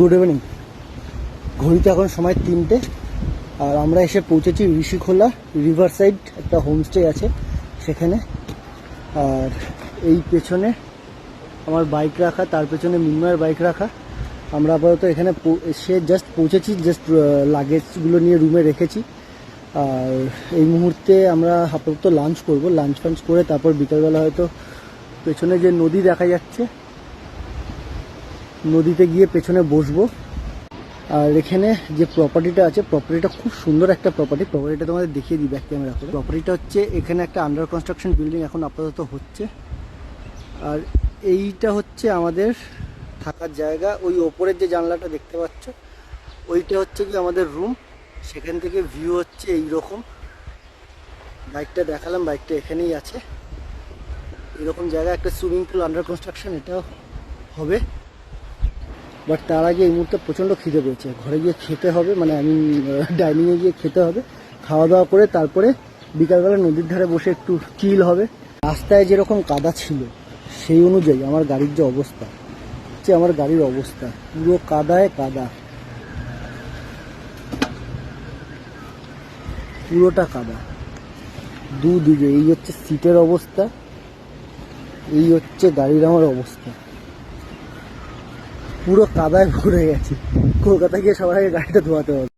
Good evening. ঘড়িতে এখন সময় 3টে, আর আমরা এসে পৌঁছেছি ঋষিখোলা রিভার সাইড, একটা হোমস্টে আছে সেখানে। আর এই পেছনে আমার বাইক রাখা, তার পেছনে মিনময়ের বাইক রাখা। আমরা আপাতত এখানে এসে জাস্ট পৌঁছেছি, জাস্ট লাগেজগুলো নিয়ে রুমে রেখেছি। আর এই মুহূর্তে আমরা আপাতত লাঞ্চ করব, লাঞ্চ ফাঞ্চ করে তারপর বিকালবেলা হয়তো পেছনে যে নদী দেখা যাচ্ছে নদীতে গিয়ে পেছনে বসবো। আর এখানে যে প্রপার্টিটা আছে, প্রপার্টিটা খুব সুন্দর একটা প্রপার্টিটা তোমাদের দেখিয়ে দিই ব্যাক ক্যামেরা করে। প্রপার্টিটা হচ্ছে এখানে একটা আন্ডার কনস্ট্রাকশন বিল্ডিং এখন আপাতত হচ্ছে। আর এইটা হচ্ছে আমাদের থাকার জায়গা। ওই ওপরের যে জানলাটা দেখতে পাচ্ছ ওইটা হচ্ছে কি আমাদের রুম। সেখান থেকে ভিউ হচ্ছে এইরকম। বাইকটা দেখালাম, বাইকটা এখানেই আছে। এরকম জায়গা, একটা সুইমিং পুল আন্ডার কনস্ট্রাকশন এটাও হবে। বাট তার আগে এই মুহূর্তে প্রচণ্ড খিদে পেয়েছে, ঘরে গিয়ে খেতে হবে, মানে আমি ডাইনিংয়ে গিয়ে খেতে হবে। খাওয়া দাওয়া করে তারপরে বিকালবেলা নদীর ধারে বসে একটু চিল হবে। রাস্তায় যেরকম কাদা ছিল সেই অনুযায়ী আমার গাড়ির যে অবস্থা হচ্ছে, আমার গাড়ির অবস্থা পুরো কাদায় কাদা, পুরোটা কাদা দুদিকে। এই হচ্ছে সিটের অবস্থা, এই হচ্ছে গাড়ির আমার অবস্থা, পুরো কাদায় ভরে গেছে। কলকাতা গিয়ে সবার আগে গাড়িটা ধোয়াতে হবে।